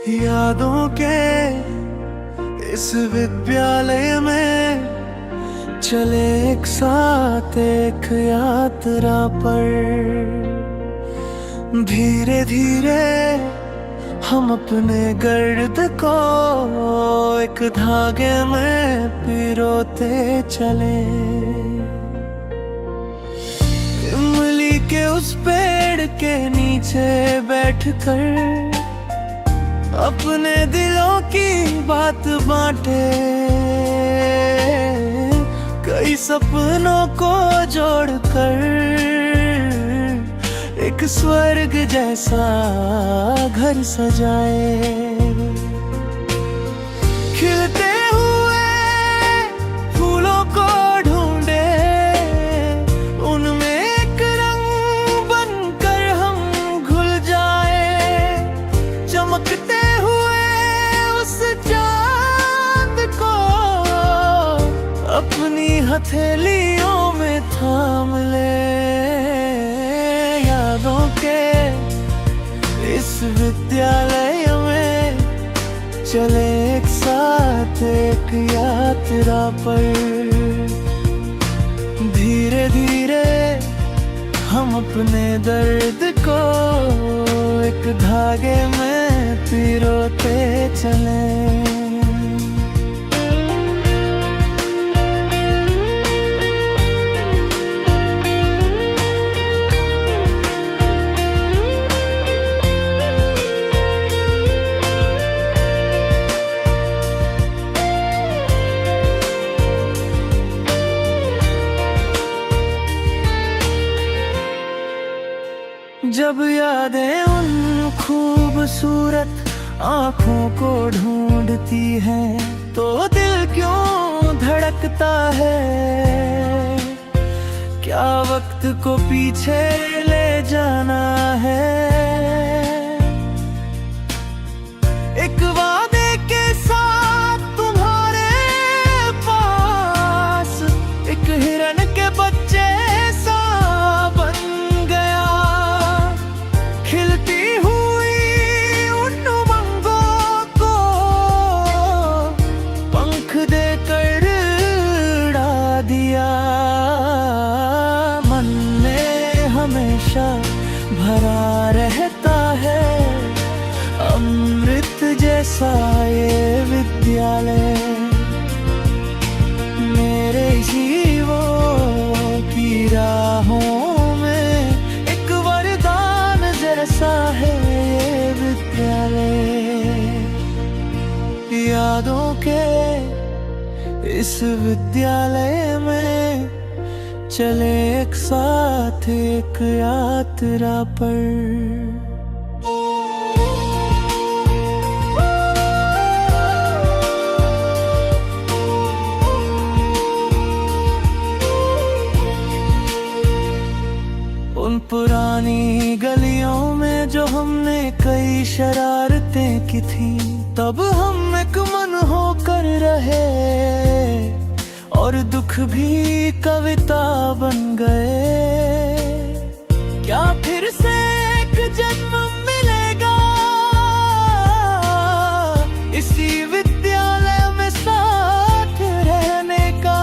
यादों के इस विद्यालय में चले एक साथ एक यात्रा पर। धीरे धीरे हम अपने गर्द को एक धागे में पिरोते चले। इमली के उस पेड़ के नीचे बैठकर अपने दिलों की बात बांटे। कई सपनों को जोड़कर एक स्वर्ग जैसा घर सजाए। खिलते हुए फूलों को ढूंढे, उनमें एक रंग बनकर हम घुल जाए। चमकते अपनी हथेलियों में थाम ले। यादों के इस विद्यालय में चले एक साथ एक यात्रा पर। धीरे धीरे हम अपने दर्द को एक धागे में पिरोते चले। जब यादें उन खूबसूरत आँखों को ढूंढती हैं तो दिल क्यों धड़कता है। क्या वक्त को पीछे ले जाना है। एक वादे के साथ तुम्हारे पास एक हिरन के बच्चे सा बन गया। खिलती हुई उन उमंगों को पंख देकर उड़ा दिया। मन में हमेशा भरा रहता है अमृत जैसा ये विद्यालय। मेरे जीवों की राहों में एक वरदान जैसा है ये विद्यालय। यादों के इस विद्यालय में चले एक साथ एक यात्रा पर। उन पुरानी गलियों में जो हमने कई शरारतें की थी, तब हम एक मन होकर रहे और दुख भी कविता बन गए। क्या फिर से एक जन्म मिलेगा इसी विद्यालय में साथ रहने का।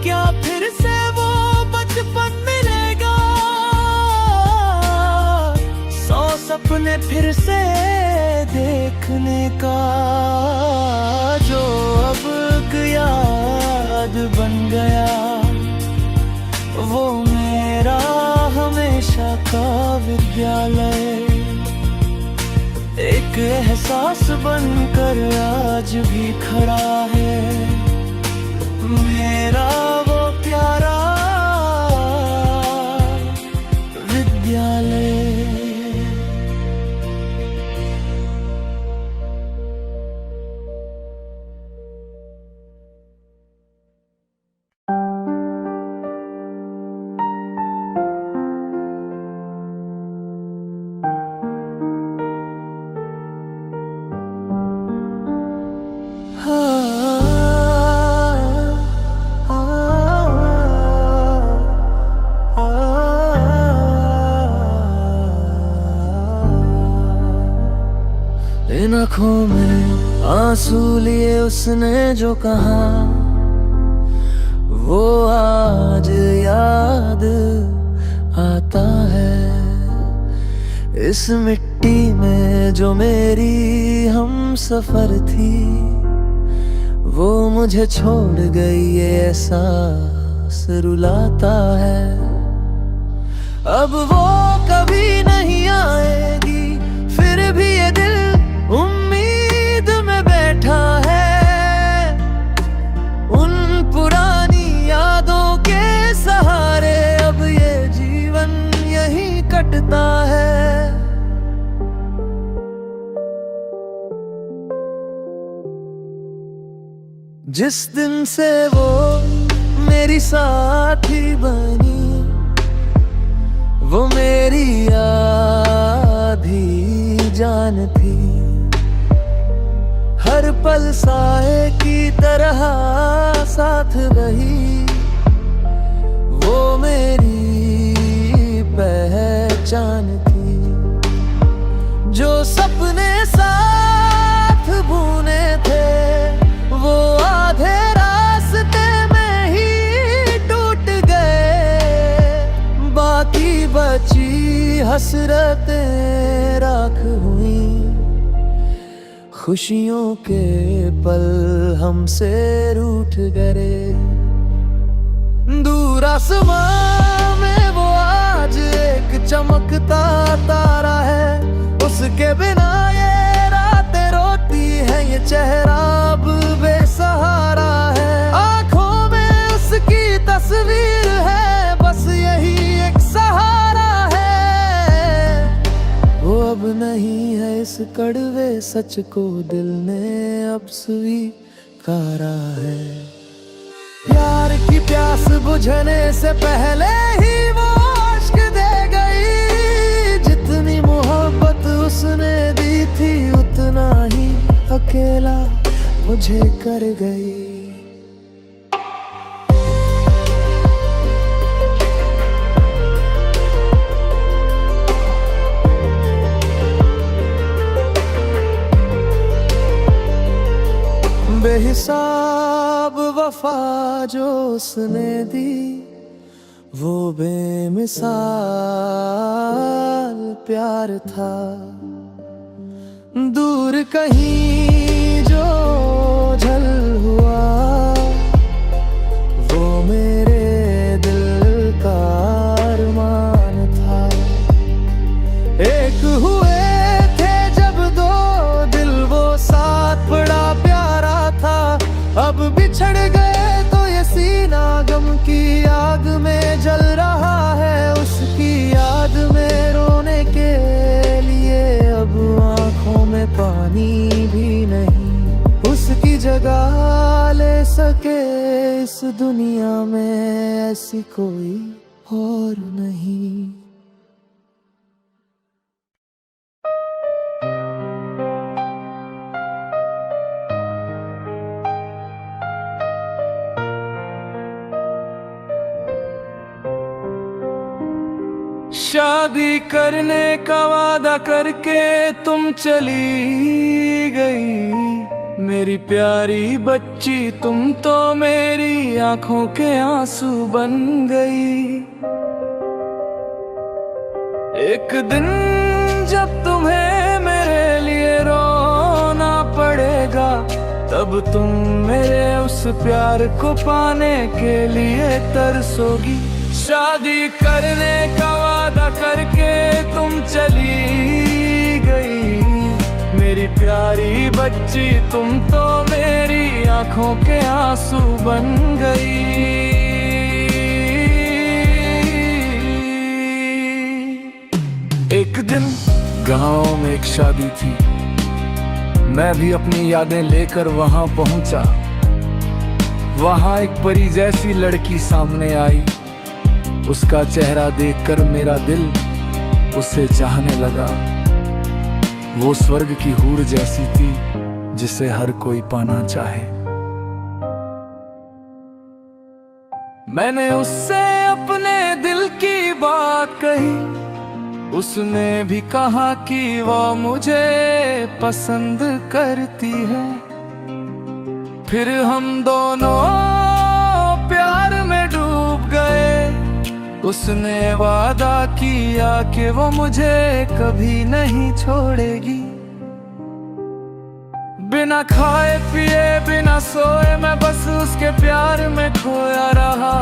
क्या फिर से वो बचपन मिलेगा, 100 सपने फिर से देखने का। जो अब याद बन गया वो मेरा हमेशा का विद्यालय। एक एहसास बनकर आज भी खड़ा है मेरा वो प्यारा विद्यालय। आँखों में आंसू लिए उसने जो कहा, वो आज याद आता है। इस मिट्टी में जो मेरी हम सफर थी, वो मुझे छोड़ गई, ये एहसास रुलाता है। अब वो कभी नहीं आएगी, फिर भी ये दिल उम्मीद में बैठा है। उन पुरानी यादों के सहारे अब ये जीवन यहीं कटता है। जिस दिन से वो मेरी साथी बनी, वो मेरी आधी जान थी। हर पल साए की तरह साथ रही, वो मेरी पहचान थी। जो सपने साथ बुने थे, वो आधे रास्ते में ही टूट गए। बाकी बची हसरतें राख हुई, खुशियों के पल हमसे रूठ गए। दूर आसमां में वो आज एक चमकता तारा है। उसके बिना ये रातें रोती है, ये चेहरा अब बेसहारा है। आंखों में उसकी तस्वीर है, बस यही एक सहारा है। वो अब नहीं है, इस कड़वे सच को दिल ने अब स्वीकारा है। प्यार की प्यास बुझने से पहले ही वो अश्क दे गई। जितनी मोहब्बत उसने दी थी, उतना ही अकेला मुझे कर गई। बेहिसाब वफा जो उसने दी, वो बेमिसाल प्यार था। दूर कहीं जो झल हुआ, वो मेरे दिल का अरमान था। एक हुए थे जब दो दिल, वो साथ बड़ा प्यारा था। अब बिछड़ गए तो ये सीना गम की आग में जल रहा है। उसकी याद में रोने के लिए अब आंखों में पानी भी नहीं। उसकी जगह ले सके इस दुनिया में ऐसी कोई और नहीं। शादी करने का वादा करके तुम चली गई। मेरी प्यारी बच्ची, तुम तो मेरी आंखों के आंसू बन गई। एक दिन जब तुम्हें मेरे लिए रोना पड़ेगा, तब तुम मेरे उस प्यार को पाने के लिए तरसोगी। शादी करने का वादा करके तुम चली गई। मेरी प्यारी बच्ची, तुम तो मेरी आंखों के आंसू बन गई। एक दिन गांव में एक शादी थी, मैं भी अपनी यादें लेकर वहां पहुंचा। वहां एक परी जैसी लड़की सामने आई। उसका चेहरा देखकर मेरा दिल उसे चाहने लगा। वो स्वर्ग की हूर जैसी थी, जिसे हर कोई पाना चाहे। मैंने उससे अपने दिल की बात कही, उसने भी कहा कि वो मुझे पसंद करती है। फिर हम दोनों प्यार में डूब गए। उसने वादा किया कि वो मुझे कभी नहीं छोड़ेगी। बिना खाए पिए बिना सोए मैं बस उसके प्यार में खोया रहा।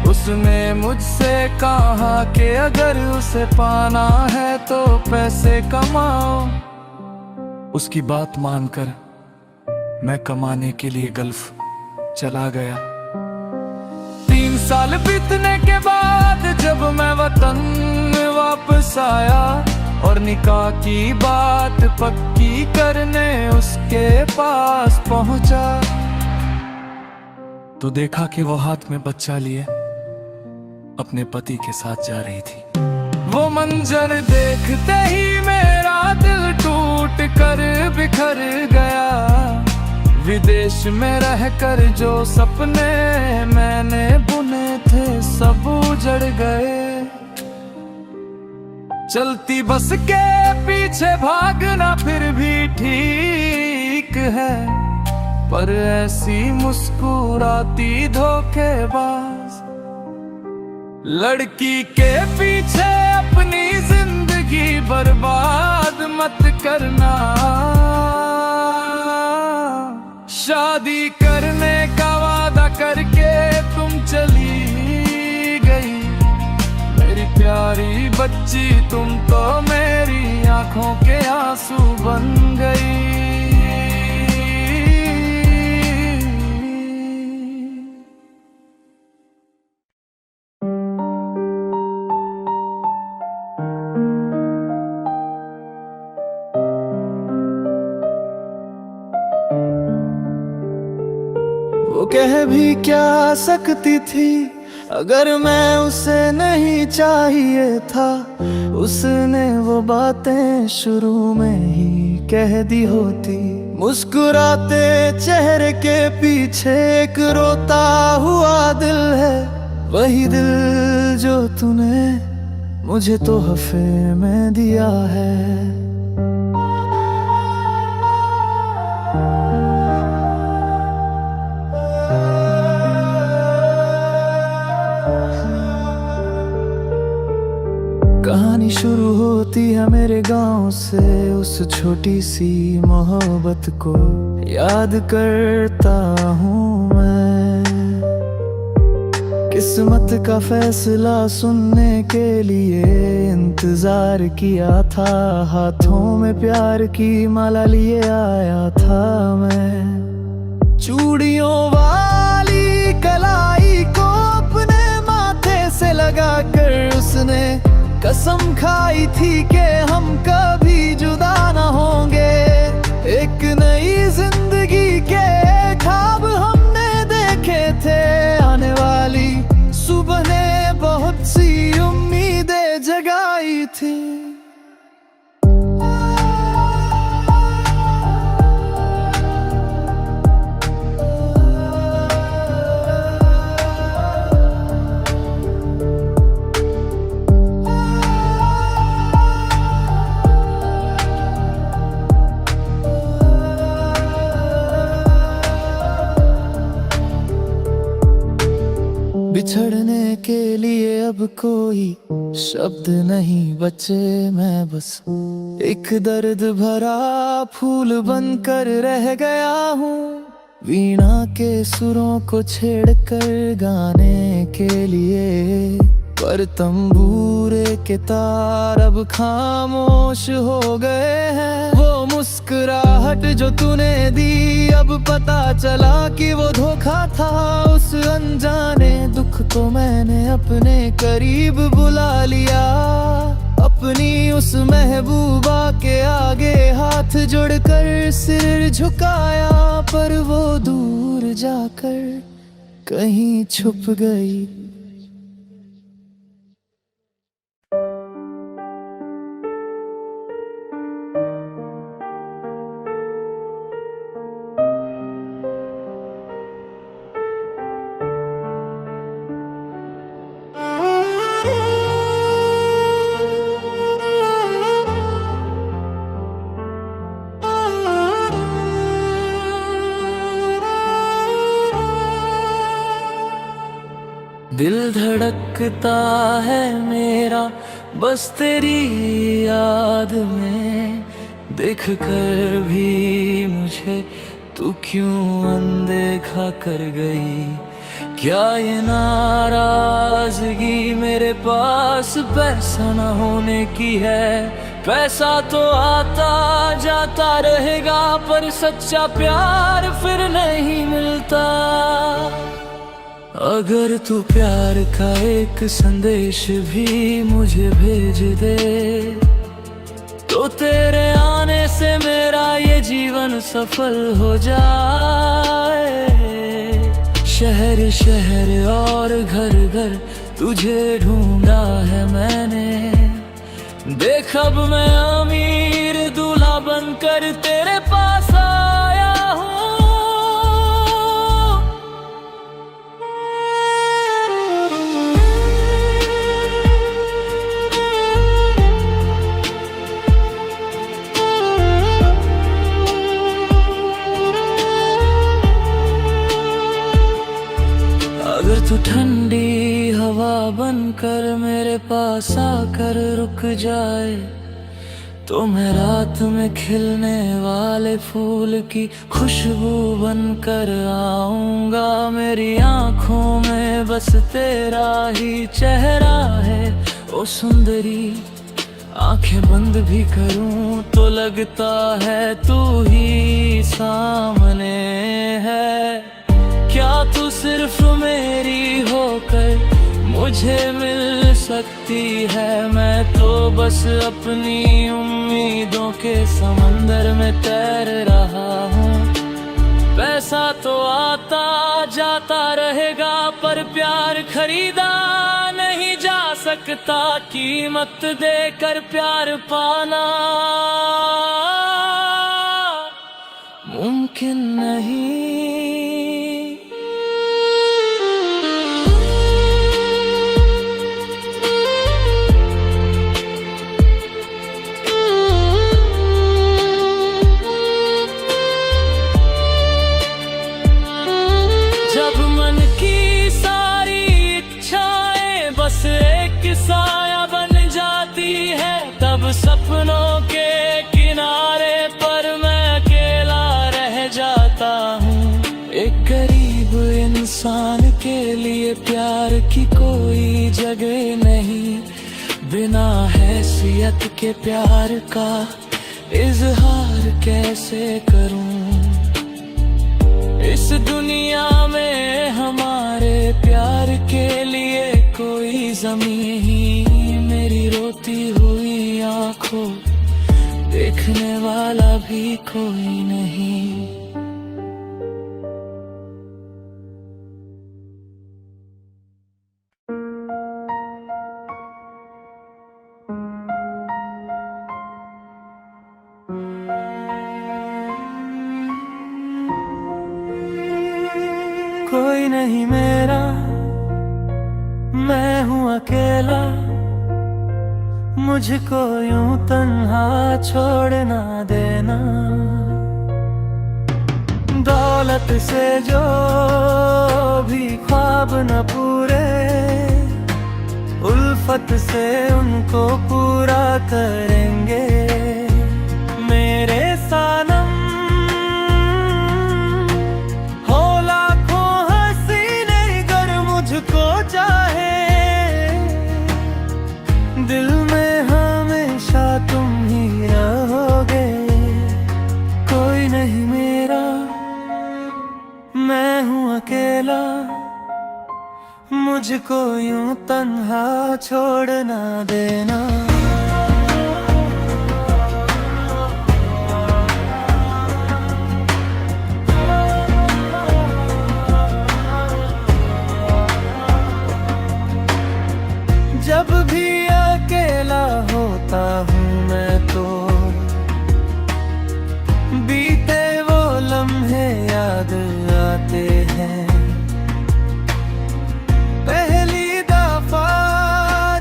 उसने मुझसे कहा कि अगर उसे पाना है तो पैसे कमाओ। उसकी बात मानकर मैं कमाने के लिए गल्फ चला गया। 3 साल बीतने के बाद जब मैं वतन वापस आया और निकाह की बात पक्की करने उसके पास पहुंचा, तो देखा कि वो हाथ में बच्चा लिए अपने पति के साथ जा रही थी। वो मंजर देखते ही मेरा दिल टूट कर बिखर गया। विदेश में रहकर जो सपने मैंने बुने थे सब उजड़ गए। चलती बस के पीछे भागना फिर भी ठीक है, पर ऐसी मुस्कुराती धोखेबाज लड़की के पीछे अपनी जिंदगी बर्बाद मत करना। शादी करने का वादा करके तुम चली गई। मेरी प्यारी बच्ची तुम तो मेरी आंखों के आंसू बन गई। वो कह भी क्या सकती थी अगर मैं उसे नहीं चाहिए था। उसने वो बातें शुरू में ही कह दी होती। मुस्कुराते चेहरे के पीछे एक रोता हुआ दिल है, वही दिल जो तूने मुझे तोहफे में दिया है। कहानी शुरू होती है मेरे गांव से। उस छोटी सी मोहब्बत को याद करता हूँ मैं। किस्मत का फैसला सुनने के लिए इंतजार किया था। हाथों में प्यार की माला लिए आया था मैं। चूड़ियों वाली कलाई को अपने माथे से लगाकर उसने कसम खाई थी कि हम कभी जुदा न होंगे। एक नई जिंदगी के ख्वाब हमने देखे थे। आने वाली सुबह ने बहुत सी उम्मीदें जगाई थी। बिछड़ने के लिए अब कोई शब्द नहीं बचे। मैं बस एक दर्द भरा फूल बनकर रह गया हूँ। वीणा के सुरों को छेड़कर गाने के लिए, पर तंबूरे के तार अब खामोश हो गए हैं। वो मुस्कुराहट जो तूने दी अब पता चला कि वो धोखा था। उस अनजाने दुख को मैंने अपने करीब बुला लिया। अपनी उस महबूबा के आगे हाथ जोड़कर सिर झुकाया, पर वो दूर जाकर कहीं छुप गई। धड़कता है मेरा बस तेरी याद में। देख कर भी मुझे तू क्यों अनदेखा कर गई? क्या ये नाराजगी मेरे पास पैसा न होने की है? पैसा तो आता जाता रहेगा पर सच्चा प्यार फिर नहीं मिलता। अगर तू प्यार का एक संदेश भी मुझे भेज दे तो तेरे आने से मेरा ये जीवन सफल हो जाए। शहर शहर और घर घर तुझे ढूंढा है मैंने। देख अब मैं अमीर दूल्हा बनकर तेरे पास आया हूँ। अगर तू ठंडी हवा बनकर मेरे पास आकर रुक जाए तो मैं रात में खिलने वाले फूल की खुशबू बनकर आऊंगा। मेरी आंखों में बस तेरा ही चेहरा है ओ सुंदरी। आंखें बंद भी करूं तो लगता है तू ही सामने है। क्या तू सिर्फ मेरी होकर मुझे मिल सकती है? मैं तो बस अपनी उम्मीदों के समंदर में तैर रहा हूँ। पैसा तो आता जाता रहेगा पर प्यार खरीदा नहीं जा सकता। कीमत देकर प्यार पाना मुमकिन नहीं। जब मन की सारी इच्छाएं बस एक साया बन जाती है तब सपनों के किनारे पर मैं अकेला रह जाता हूँ। एक गरीब इंसान के लिए प्यार की कोई जगह नहीं। बिना हैसियत के प्यार का इजहार कैसे करूँ? इस दुनिया में हमारे प्यार के लिए कोई ज़मीं ही मेरी रोती हुई आंखों देखने वाला भी कोई नहीं। कोई नहीं मेरा, मैं हूँ अकेला। मुझको यूं तन्हा छोड़ ना देना। दौलत से जो भी ख्वाब न पूरे, उल्फत से उनको पूरा करेंगे। मेरे सनम हो लाखों हसीने गर मुझको चाहे, दिल में हमेशा तुम ही रहोगे। कोई नहीं मेरा, मैं हूँ अकेला। मुझको यूं तन्हा छोड़ ना देना। जब भी अकेला होता हूँ मैं तो बीते वो लम्हे याद आते हैं। पहली दफा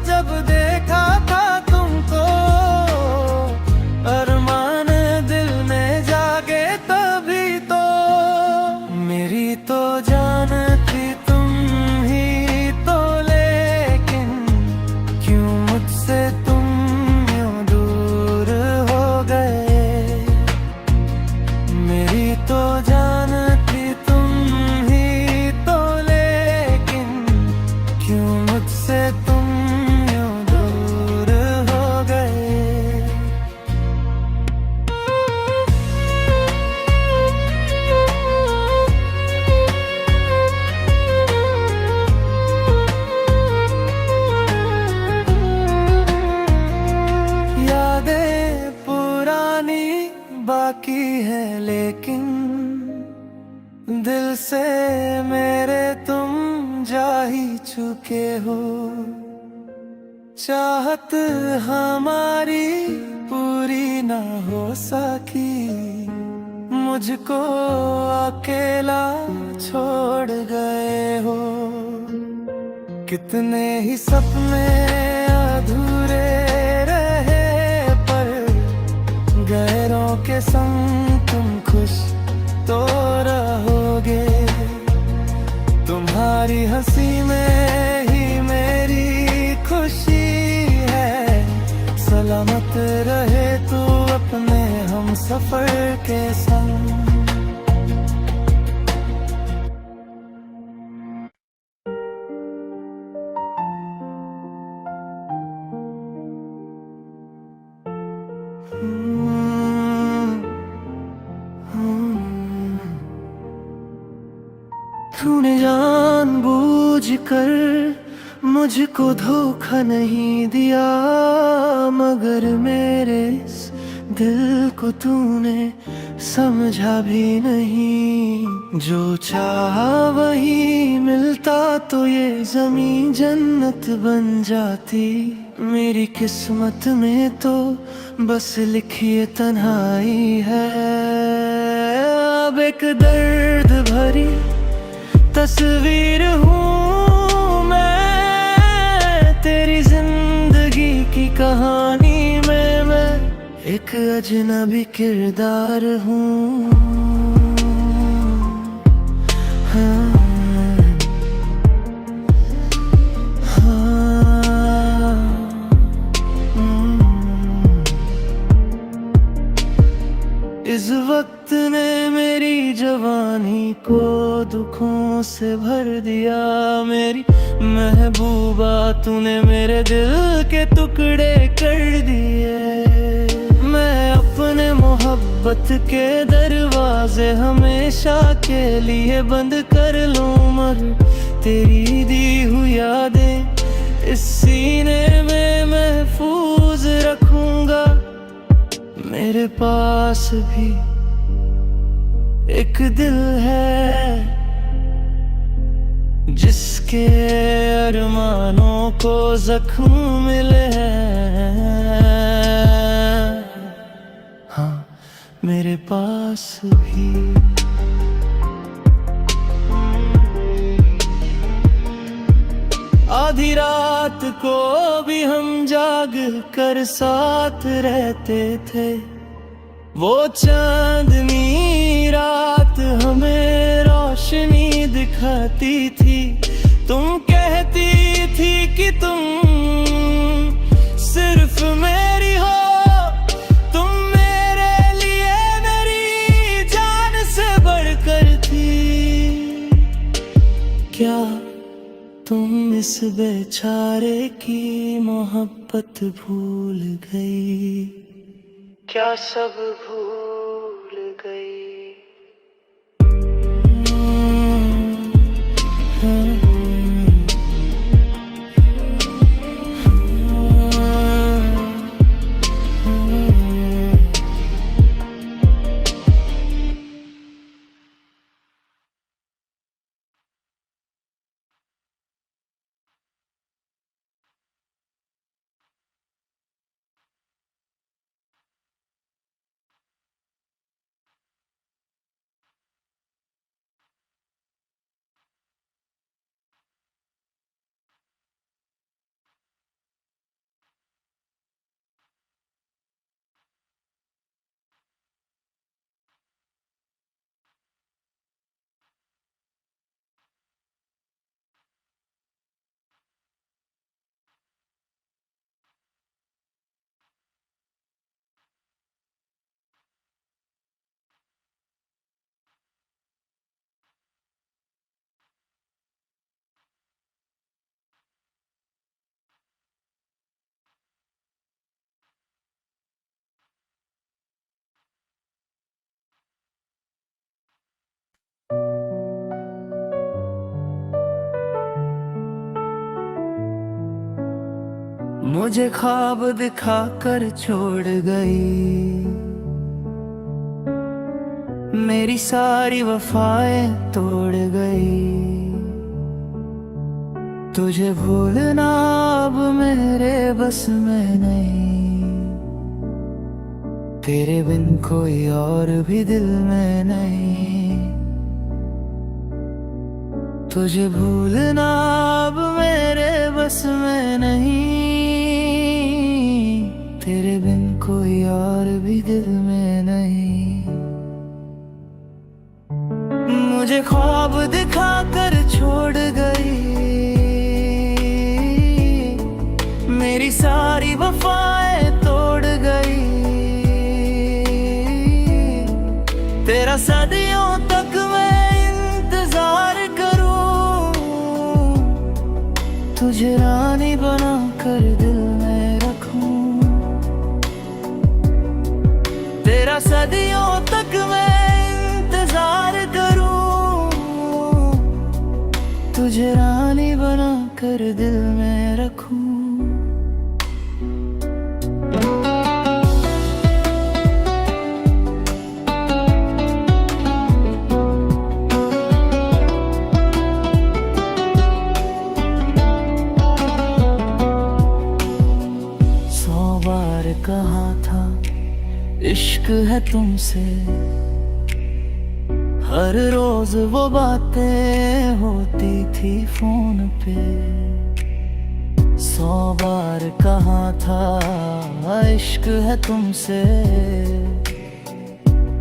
जब देखा था तुमको, अरमान दिल में जागे तभी तो। मेरी तो जान थी तुम ही तो, ले चाहत हमारी पूरी ना हो सकी, मुझको अकेला छोड़ गए हो। कितने ही सपने अधूरे रहे, पर गैरों के संग तुम खुश तो रहोगे। तुम्हारी हंसी में ही मेरी खुशी है। सलामत रहे तू अपने हम सफर के संग। तूने जानबूझ कर मुझको धोखा नहीं दिया, मगर मेरे इस दिल को तूने समझा भी नहीं। जो चाहा वही मिलता तो ये ज़मीं जन्नत बन जाती। मेरी किस्मत में तो बस लिखी तन्हाई है। अब एक दर्द भरी तस्वीर हूँ मैं तेरी जिंदगी की कहानी में। मैं एक अजनबी किरदार हूँ। हाँ, हाँ, इस वक्त ने मेरी जवानी को दुखों से भर दिया। मेरी महबूबा तूने मेरे दिल के टुकड़े कर दिए। मैं अपने मोहब्बत के दरवाजे हमेशा के लिए बंद कर लूं, मगर तेरी दी हुई यादें इस सीने में महफूज रखूंगा। मेरे पास भी एक दिल है जिसके अरमानों को जख्म मिले हैं। हाँ, मेरे पास भी। आधी रात को भी हम जाग कर साथ रहते थे। वो चांदनी रात हमें रोशनी दिखाती थी। तुम कहती थी कि तुम सिर्फ मेरी हो। तुम मेरे लिए मेरी जान से बढ़कर थी। क्या तुम इस बेचारे की मोहब्बत भूल गई? क्या सब भूल गई? मुझे ख्वाब दिखाकर छोड़ गई। मेरी सारी वफाएं तोड़ गई। तुझे भूलना अब मेरे बस में नहीं, तेरे बिन कोई और भी दिल में नहीं। तुझे भूलना अब मेरे बस में नहीं, तेरे बिन कोई और भी दिल में नहीं। मुझे ख्वाब दिखाकर छोड़ गई, मेरी सारी वफाएं तोड़ गई। तेरा सदियों तक मैं इंतजार करूं, तुझे रानी बना कर दिल में रखूं। तेरा सदियों तक मैं इंतजार करूं, तुझे रानी बना कर दिल में रखूं। कहा था इश्क है तुमसे, हर रोज वो बातें होती थी फोन पे। 100 बार कहा था इश्क है तुमसे,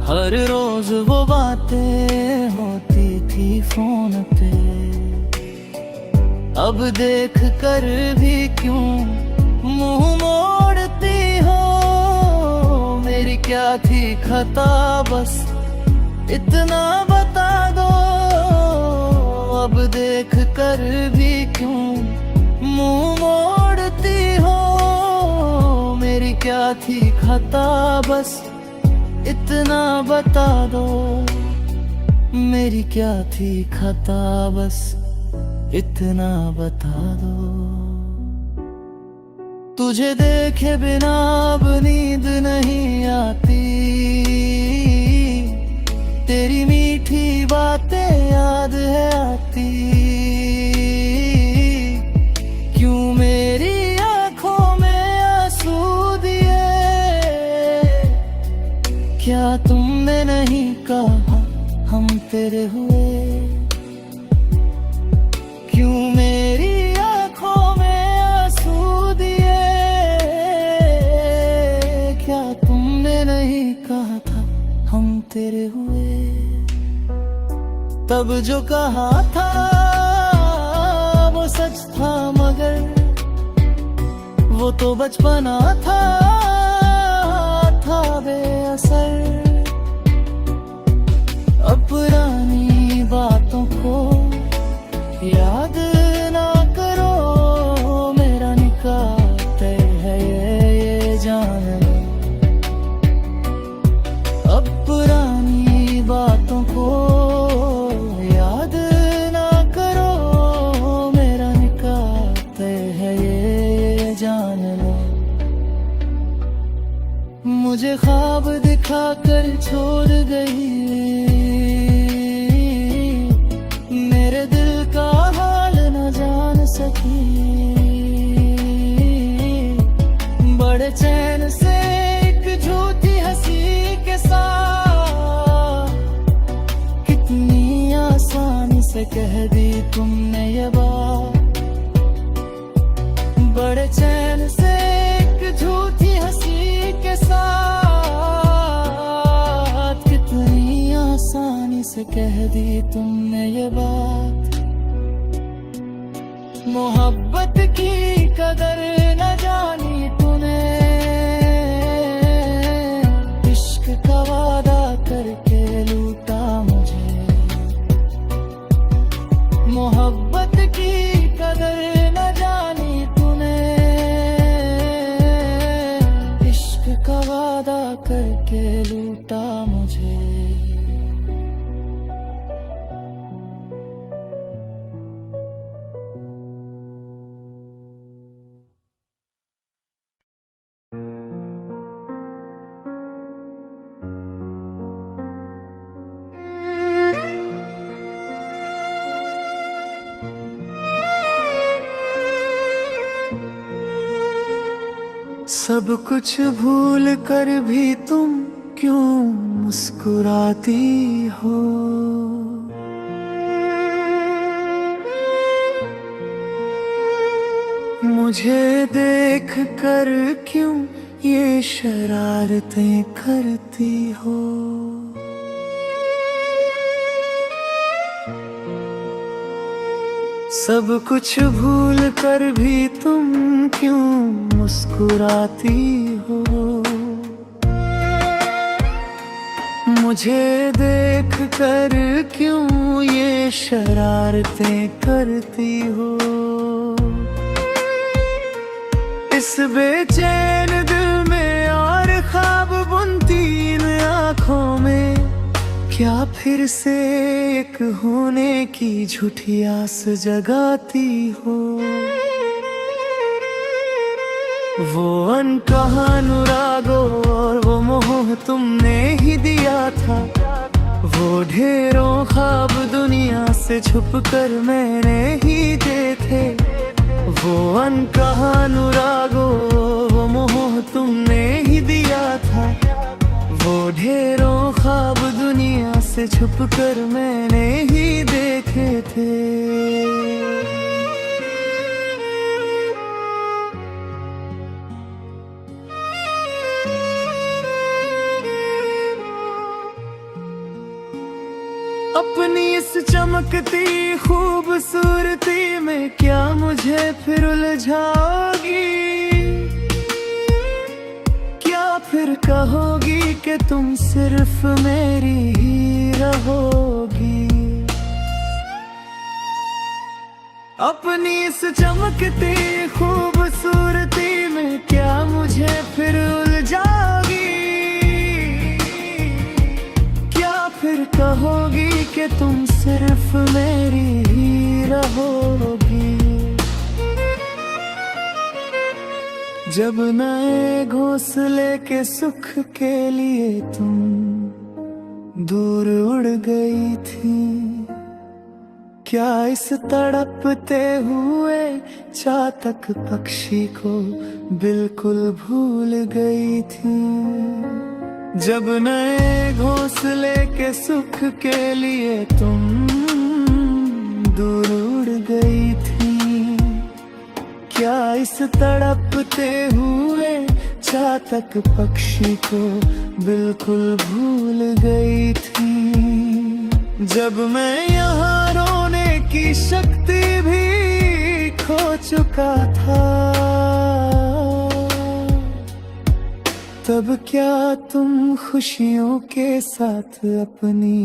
हर रोज वो बातें होती थी फोन पे। अब देख कर भी क्यों मुंह मोड़ती हो, मेरी क्या थी खता बस इतना बता दो। अब देख कर भी क्यों मुंह मोड़ती हो, मेरी क्या थी खता बस इतना बता दो। मेरी क्या थी खता बस इतना बता दो। तुझे देखे बिना अब नींद नहीं आती, तेरी मीठी बातें याद है आती। क्यों मेरी आंखों में आंसू दिए, क्या तुमने नहीं कहा हम तेरे हुए। क्यों मेरी आंखों में आंसू दिए, क्या तुमने नहीं कहा था हम तेरे हुए। तब जो कहा था वो सच था, मगर वो तो बचपना था बेअसर। अब पुरानी बातों को याद ना करो, मेरा निकाह तय है ये जान लो। अब पुरानी बातों को याद ना करो, मेरा निकाह तय है ये जान लो। मुझे ख्वाब दिखाकर छोड़ गई, मेरे दिल का हाल न जान सकी। बड़े चैन से एक झूठी हंसी के साथ, कितनी आसानी से कह दी तुमने ये बात। बड़े चैन से एक झूठी हंसी के साथ, कितनी आसानी से कह दी तुमने ये बात। मोहब्बत की कदर न जानी तूने, इश्क का वादा करके लूटा मुझे। मोहब्बत की कदर न जानी तूने, इश्क का वादा करके लूटा मुझे। सब कुछ भूल कर भी तुम क्यों मुस्कुराती हो? मुझे देख कर क्यों ये शरारतें करती हो? सब कुछ भूल कर भी तुम क्यों मुस्कुराती हो? मुझे देख कर क्यों ये शरारतें करती हो? इस बेचैन दिल में और ख्वाब बुनती इन आँखों में, क्या फिर से एक होने की झूठी आस जगाती हो? वो अनकहा अनुरागो और वो मोह तुमने ही दिया था, वो ढेरों ख्वाब दुनिया से छुप कर मैंने ही देखे। वो अनकहा अनुरागो वो मोह तुमने ही दिया था, वो ढेरों ख्वाब दुनिया से छुप कर मैंने ही देखे थे। अपनी इस चमकती खूबसूरती में क्या मुझे फिर उलझाओगी? क्या फिर कहोगी कि तुम सिर्फ मेरी ही रहोगी? अपनी इस चमकती खूबसूरती में क्या मुझे फिर उलझाओगी? क्या फिर कहोगी कि तुम सिर्फ मेरी ही रहोगी? जब नए घोंसले के सुख के लिए तुम दूर उड़ गई थी, क्या इस तड़पते हुए चातक पक्षी को बिल्कुल भूल गई थी? जब नए घोंसले के सुख के लिए तुम दूर उड़ गई थी, क्या इस तड़पते हुए चातक पक्षी को बिल्कुल भूल गई थी? जब मैं यहाँ रोने की शक्ति भी खो चुका था, तब क्या तुम खुशियों के साथ अपनी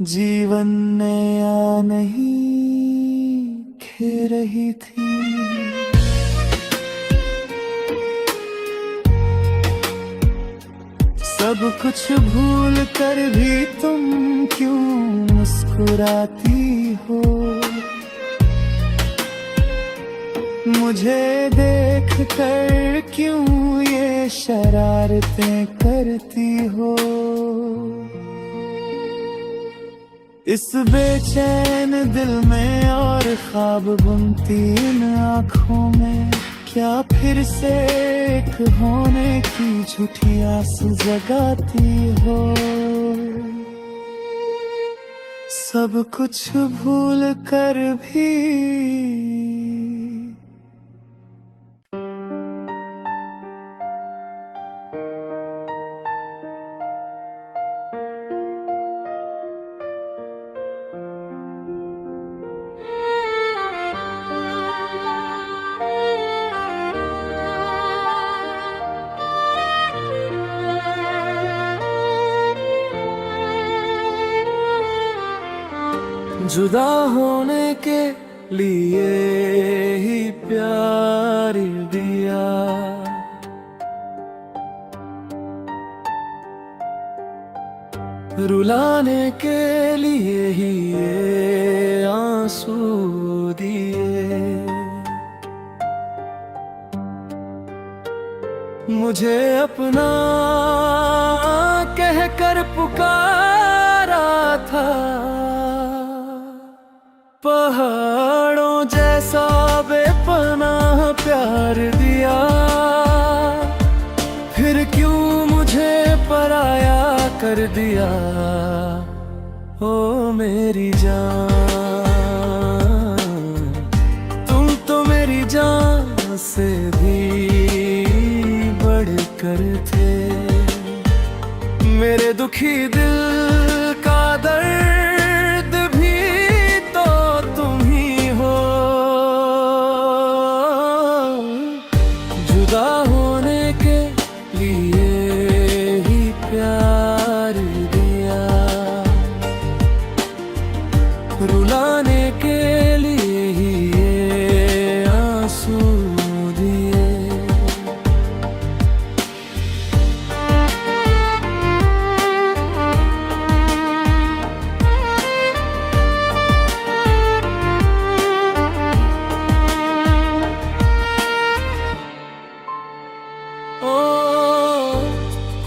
जीवन नया नहीं खे रही थी? सब कुछ भूल कर भी तुम क्यों मुस्कुराती हो? मुझे देख कर क्यों ये शरारतें करती हो? इस बेचैन दिल में और ख्वाब बुनती इन आँखों में, क्या फिर से एक होने की झूठी आस जगाती हो? सब कुछ भूल कर भी जुदा होने के लिए ही प्यार दिया, रुलाने के लिए ही ये आंसू दिए। मुझे अपना कहकर पुकारा था, पहाड़ों जैसा बेपनाह प्यार दिया। कर दिया। ओ मेरी जान, तुम तो मेरी जान से भी बढ़कर थे। मेरे दुखी दिल का दर्द भी तो तुम ही हो। जुदा होने के लिए ही प्यार दिया, रुलाने के लिए ही ये आंसू दिए।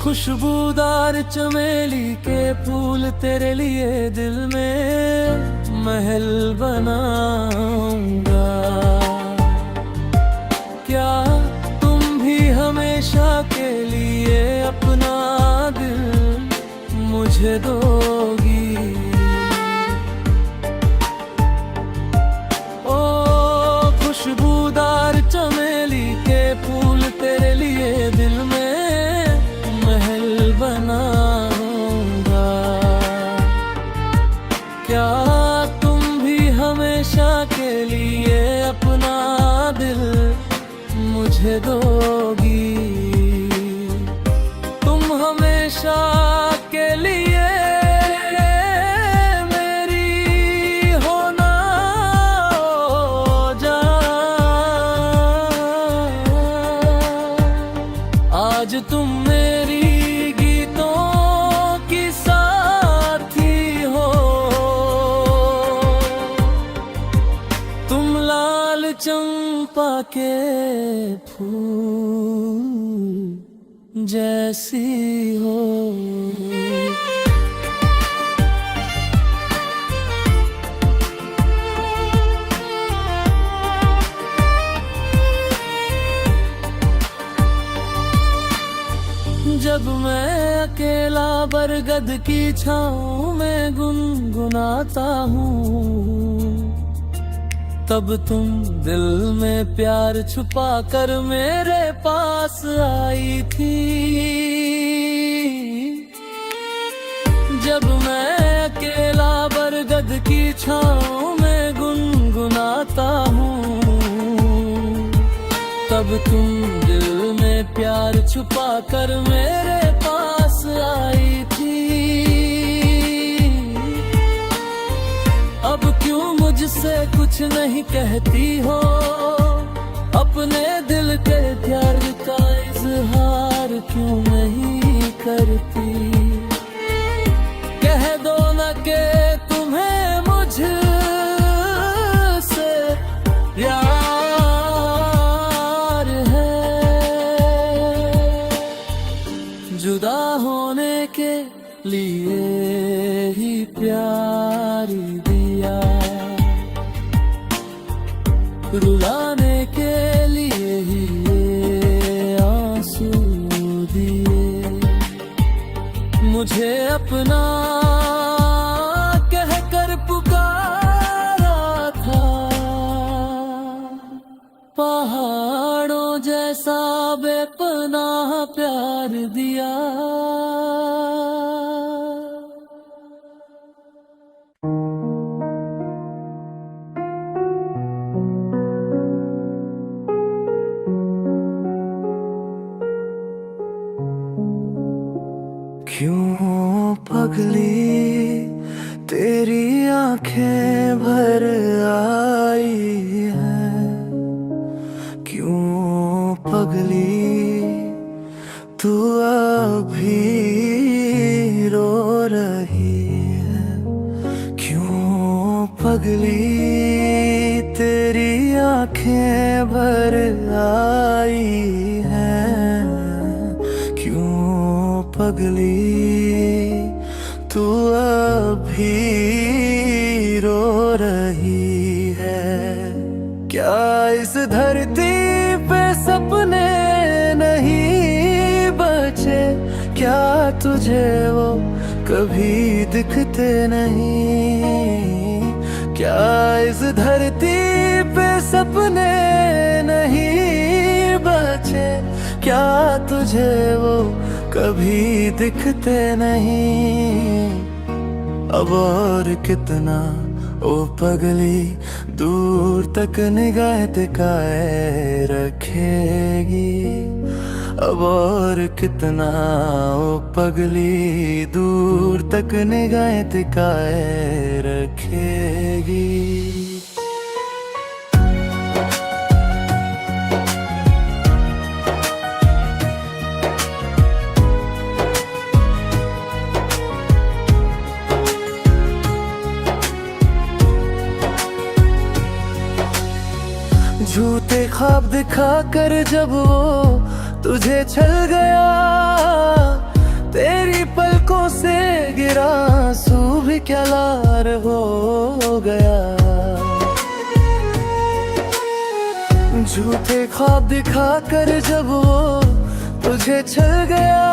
खुशबूदार चमेली के फूल तेरे लिए दिल में महल बनाऊंगा। क्या तुम भी हमेशा के लिए अपना दिल मुझे दोगी? ओ खुशबूदार चमेली के फूल तेरे लिए दिल में बनाऊंगा। क्या तुम भी हमेशा के लिए अपना दिल मुझे दोगी? तुम हमेशा के लिए मेरी होना जा। आज तुम मेरी चंपा के फूल जैसी हो। जब मैं अकेला बरगद की छाँव में गुनगुनाता हूँ, तब तुम दिल में प्यार छुपा कर मेरे पास आई थी। जब मैं अकेला बरगद की छाँव में गुनगुनाता हूँ, तब तुम दिल में प्यार छुपा कर मेरे पास आई थी। अब क्यों मुझसे कुछ नहीं कहती हो? अपने दिल के प्यार का इजहार क्यों नहीं करती? कह दो न कि तुम्हें मुझसे प्यार है। जुदा होने के लिए ही प्यार दिया, रुलाने के लिए ही ये आंसू दिए। मुझे अपना कहकर पुकारा था, पहाड़ों जैसा बेपनाह प्यार दिया। क्यों पगली तेरी आंखें भर आई हैं? क्यों पगली तू अभी रो रही है? क्यों पगली तेरी आंखें भर आई हैं? क्यों पगली तू अभी रो रही है? क्या इस धरती पे सपने नहीं बचे? क्या तुझे वो कभी दिखते नहीं? क्या इस धरती पे सपने नहीं बचे? क्या तुझे वो कभी दिखते नहीं? अब और कितना ओ पगली दूर तक निगाह टिकाए रखेगी? अब और कितना ओ पगली दूर तक निगाह टिकाए रखेगी? झूठे ख्वाब दिखा कर जब वो तुझे छल गया, तेरी पलकों से गिरा आंसू भी क्या लार हो गया। झूठे ख्वाब दिखा कर जब वो तुझे छल गया,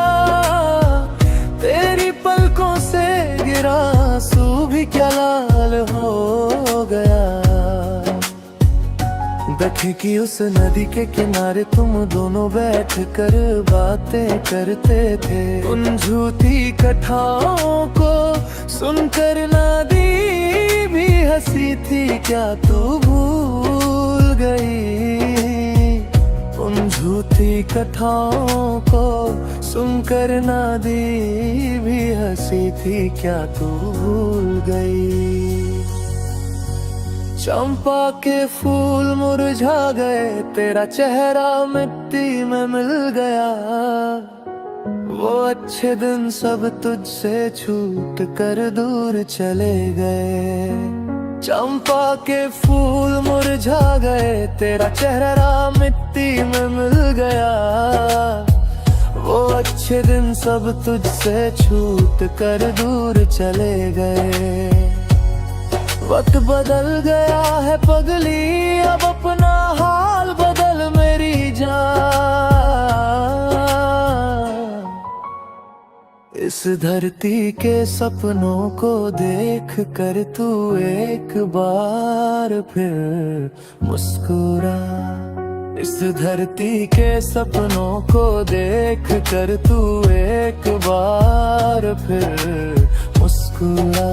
तेरी पलकों से गिरा आंसू भी क्या लाल हो गया। दखे की उस नदी के किनारे तुम दोनों बैठ कर बातें करते थे। उन झूठी कथाओं को सुनकर नादी भी हंसी थी, क्या तू भूल गई? उन झूठी कथाओं को सुनकर नादी भी हंसी थी, क्या तू भूल गई? चंपा के फूल मुरझा गए, तेरा चेहरा मिट्टी में मिल गया। वो अच्छे दिन सब तुझसे छूट कर दूर चले गए। चंपा के फूल मुरझा गए, तेरा चेहरा मिट्टी में मिल गया। वो अच्छे दिन सब तुझसे छूट कर दूर चले गए। वक्त बदल गया है पगली, अब अपना हाल बदल मेरी जान। इस धरती के सपनों को देख कर तू एक बार फिर मुस्कुरा। इस धरती के सपनों को देख कर तू एक बार फिर मुस्कुरा।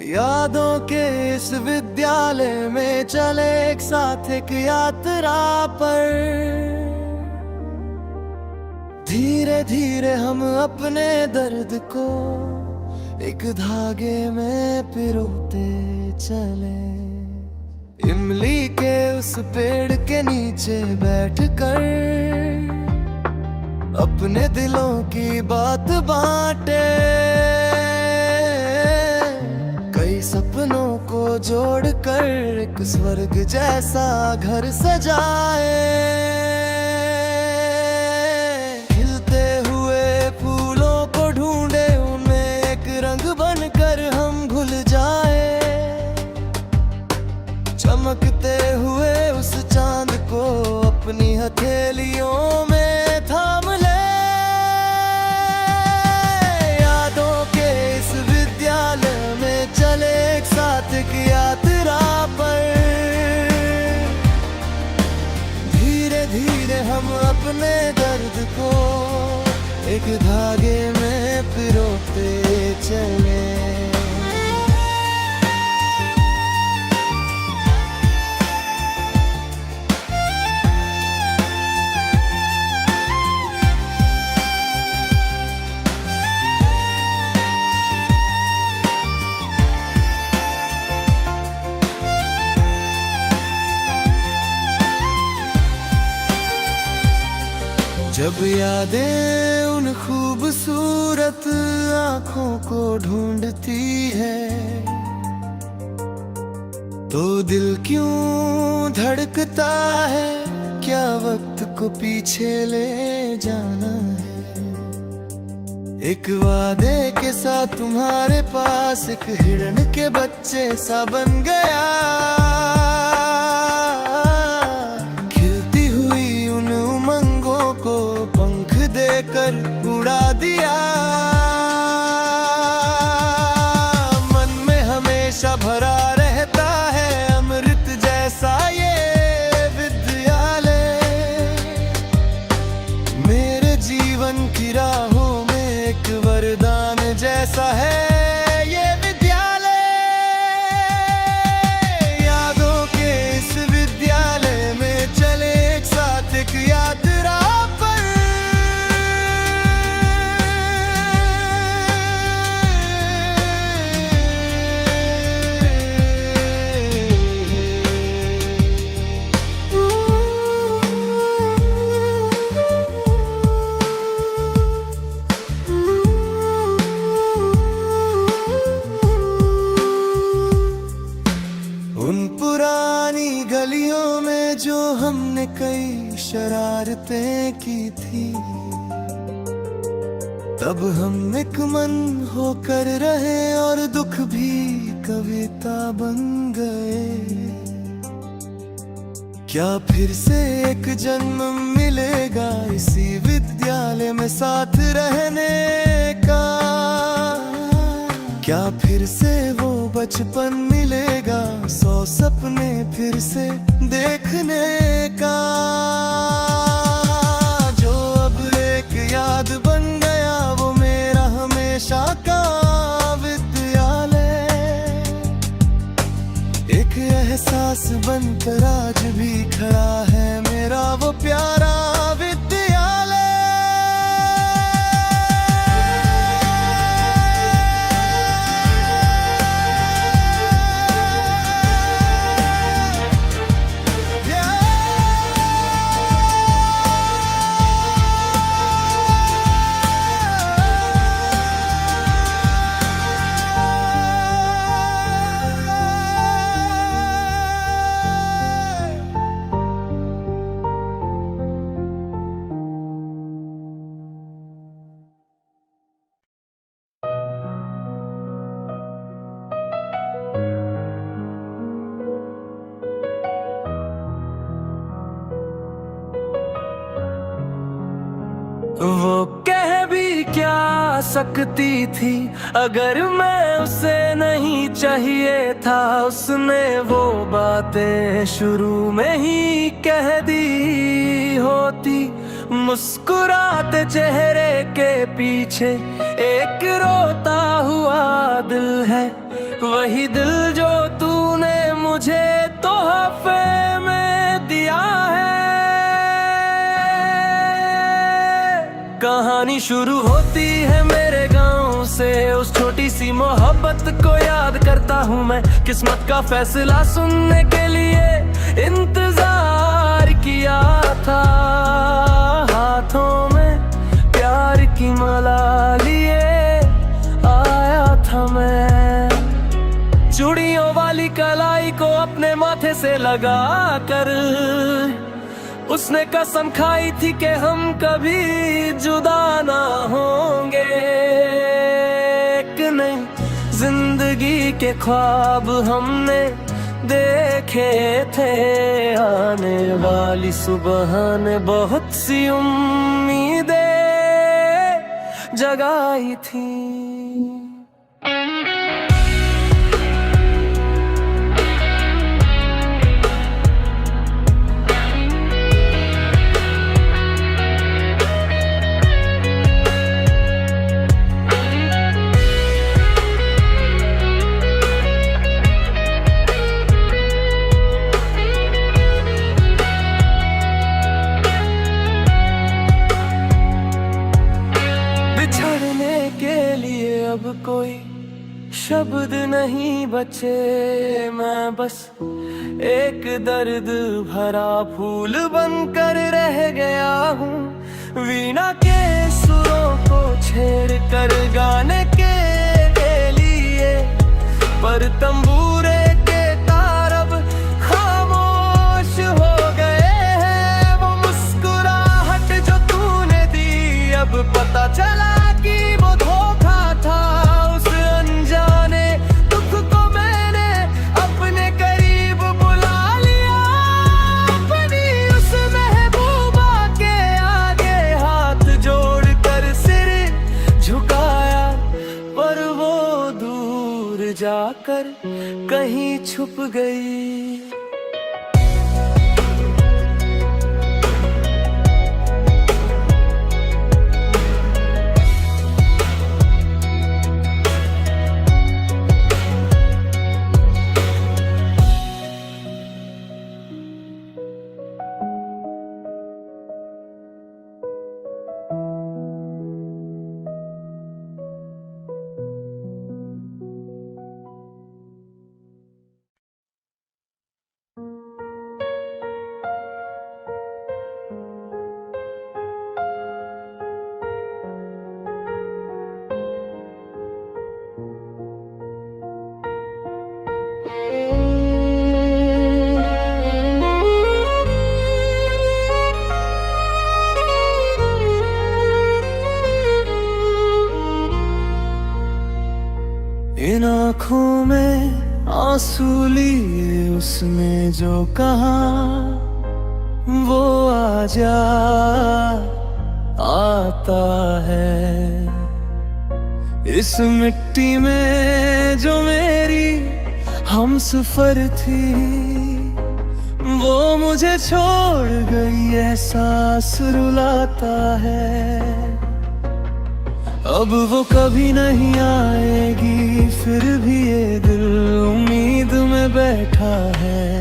यादों के इस विद्यालय में चले एक साथ एक यात्रा पर। धीरे धीरे हम अपने दर्द को एक धागे में पिरोते चले। इमली के उस पेड़ के नीचे बैठकर अपने दिलों की बात बांटे। कई सपनों को जोड़कर एक स्वर्ग जैसा घर सजाए। खिलते हुए फूलों को ढूंढे, उनमें एक रंग बनकर हम घुल जाए। चमकते हुए उस चांद को अपनी हथेलियों में थाम ले। यादों के इस विद्यालय में चले एक साथ एक यात्रा पर। धीरे धीरे हम अपने दर्द को एक धागे में पिरोते चले। जब यादें उन खूबसूरत आँखों को ढूंढती है, तो दिल क्यों धड़कता है, क्या वक्त को पीछे ले जाना है। एक वादे के साथ तुम्हारे पास एक हिरण के बच्चे सा बन गया, खिलती हुई उन उमंगों को पंख देकर उड़ा दिया। मन में हमेशा भरा रहता है अमृत जैसा ये विद्यालय, मेरे जीवन की राहों एक वरदान जैसा है ये विद्यालय। यादों के इस विद्यालय में चले एक साथ एक यात्रा पर। उन पुरानी गलियों में जो हमने कई शरारतें की थी, तब हम एक मन होकर रहे और दुख भी कविता बन गए। क्या फिर से एक जन्म मिलेगा इसी विद्यालय में साथ रहने का, क्या फिर से वो बचपन मिलेगा, 100 सपने फिर से देखने का, जो अब एक याद बन गया वो मेरा हमेशा का विद्यालय। एक एहसास बनकर आज भी खड़ा है मेरा वो प्यारा विद्यालय। वो कह भी क्या सकती थी अगर मैं उसे नहीं चाहिए था, उसने वो बातें शुरू में ही कह दी होती। मुस्कुराते चेहरे के पीछे एक रोता हुआ दिल है, वही दिल जो तूने मुझे तोहफे में दिया है। कहानी शुरू होती है मेरे गांव से, उस छोटी सी मोहब्बत को याद करता हूँ मैं। किस्मत का फैसला सुनने के लिए इंतजार किया था, हाथों में प्यार की माला लिए आया था मैं। चूड़ियों वाली कलाई को अपने माथे से लगा कर उसने कसम खाई थी कि हम कभी जुदा ना होंगे। एक नई जिंदगी के ख्वाब हमने देखे थे, आने वाली सुबह ने बहुत सी उम्मीदें जगाई थी। अब कोई शब्द नहीं बचे, मैं बस एक दर्द भरा फूल बनकर रह गया हूँ। वीणा के सुरों को छेड़ कर गाने के लिए, पर तंबूरे के तारब खामोश हो गए हैं। वो मुस्कुराहट जो तूने दी, अब पता चला कि वो धोखा था। उस अनजाने दुख को मैंने अपने करीब बुला लिया, अपनी उस महबूबा के आगे हाथ जोड़कर सिर झुकाया, पर वो दूर जाकर कहीं छुप गई। इन आँखों में आंसू लिए उसने जो कहा, वो आजा आता है। इस मिट्टी में जो मेरी हमसफर थी, वो मुझे छोड़ गई, एहसास रुलाता है। अब वो कभी नहीं आएगी, फिर भी ये दिल उम्मीद में बैठा है।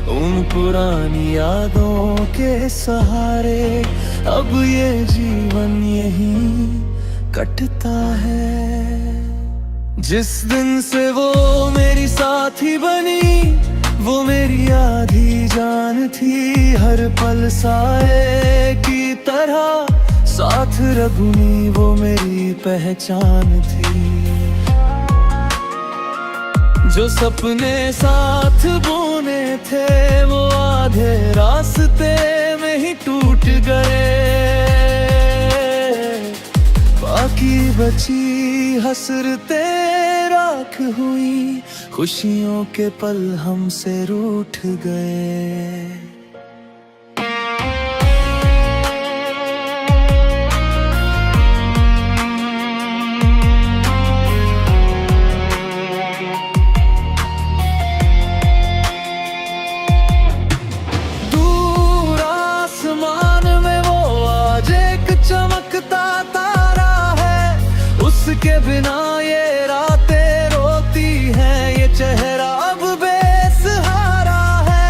उन पुरानी यादों के सहारे अब ये जीवन यहीं कटता है। जिस दिन से वो मेरी साथी बनी, वो मेरी आधी जान थी। हर पल साए की तरह साथ रखनी वो मेरी पहचान थी। जो सपने साथ बुने थे, वो आधे रास्ते में ही टूट गए। बाकी बची हसरतें राख हुई, खुशियों के पल हमसे रूठ गए। उसके बिना ये रातें रोती हैं, ये चेहरा अब बेसहारा है।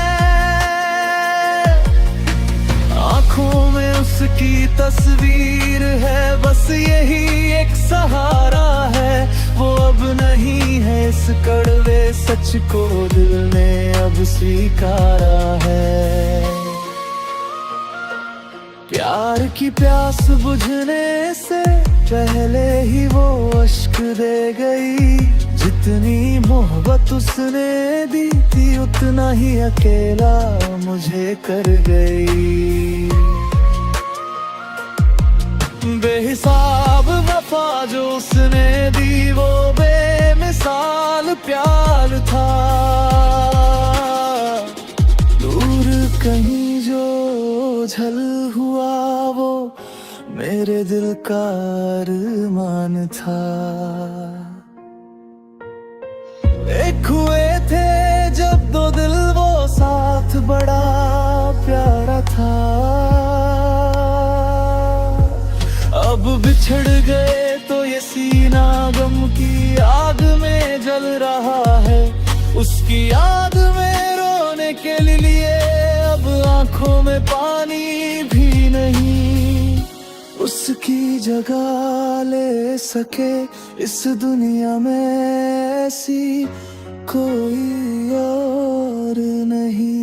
आंखों में उसकी तस्वीर है, बस यही एक सहारा है। वो अब नहीं है, इस कड़वे सच को दिल ने अब स्वीकारा है। प्यार की प्यास बुझने से पहले ही वो अश्क दे गई। जितनी मोहब्बत उसने दी थी, उतना ही अकेला मुझे कर गई। बेहिसाब वफा जो उसने दी, वो बेमिसाल प्यार था। दूर कहीं जो झल हुआ, वो मेरे दिल का अरमान था। एक हुए थे जब दो दिल, वो साथ बड़ा प्यारा था। अब बिछड़ गए तो ये सीना गम की आग में जल रहा है। उसकी याद में रोने के लिए अब आंखों में पानी भी नहीं। उसकी जगह ले सके इस दुनिया में ऐसी कोई और नहीं।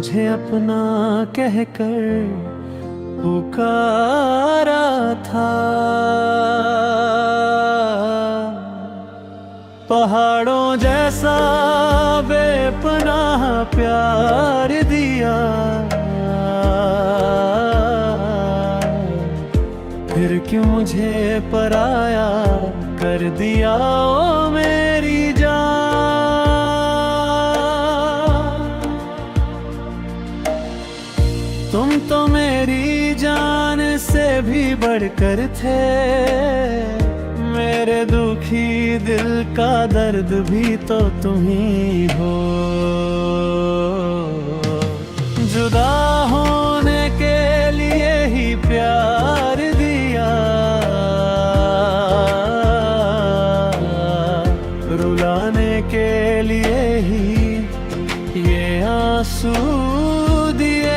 मुझे अपना कहकर पुकारा था। पहाड़ों जैसा बेपनाह प्यार दिया, फिर क्यों मुझे पराया कर दिया ओ मेरी जान। तुम तो मेरी जान से भी बढ़कर थे, मेरे दुखी दिल का दर्द भी तो तुम ही हो। जुदा होने के लिए ही प्यार दिया, रुलाने के लिए ही ये आंसू दिए।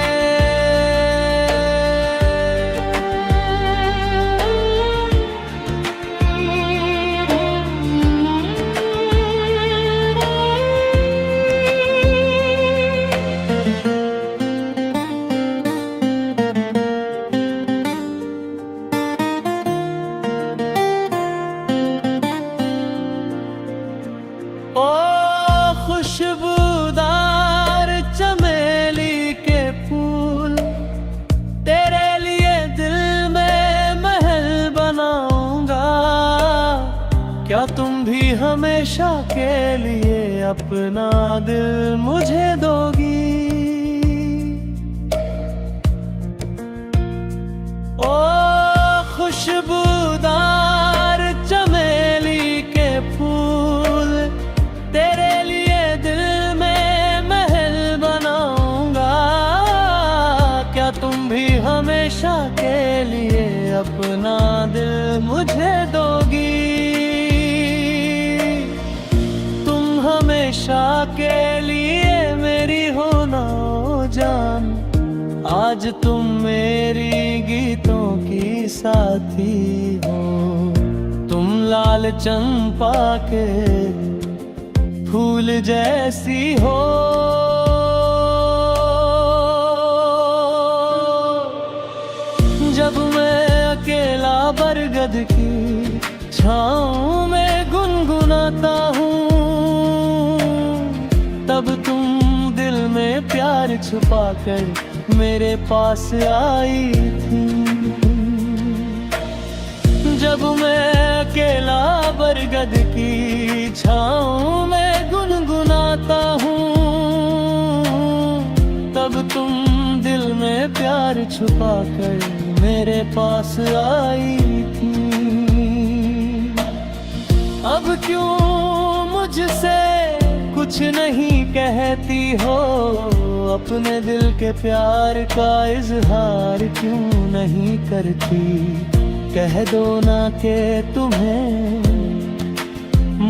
ओ खुशबूदार चमेली के फूल, तेरे लिए दिल में महल बनाऊंगा। क्या तुम भी हमेशा के लिए अपना दिल मुझे दोगी? ओ खुशबूदार चमेली के फूल, तेरे लिए दिल में महल बनाऊंगा। क्या तुम भी हमेशा के लिए अपना दिल मुझे दोगी? तुम हमेशा के लिए मेरी हो ना जान, आज तुम मेरी गीतों की साथी हो। तुम लाल चंपा के फूल जैसी हो। जब मैं अकेला बरगद की छाँव में गुनगुनाता हूँ, तब तुम दिल में प्यार छुपाकर मेरे पास आई थी। जब मैं अकेला बरगद की छाँव में गुनगुनाता हूँ, तब तुम दिल में प्यार छुपाकर मेरे पास आई थी। अब क्यों मुझसे कुछ नहीं कहती हो? अपने दिल के प्यार का इजहार क्यों नहीं करती? कह दो ना कि तुम्हें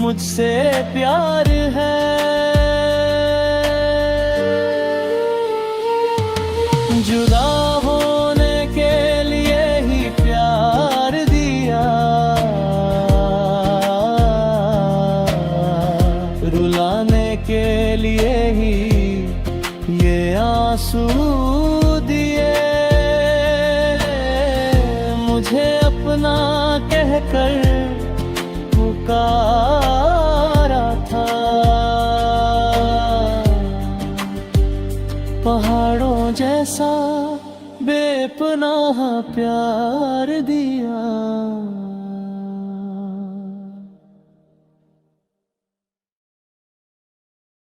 मुझसे प्यार है। जुदा होने के लिए ही प्यार दिया, रुलाने के लिए ही ये आंसू दिए। मुझे अपना कहकर पुकारा था। पहाड़ों जैसा बेपनाह प्यार दिया।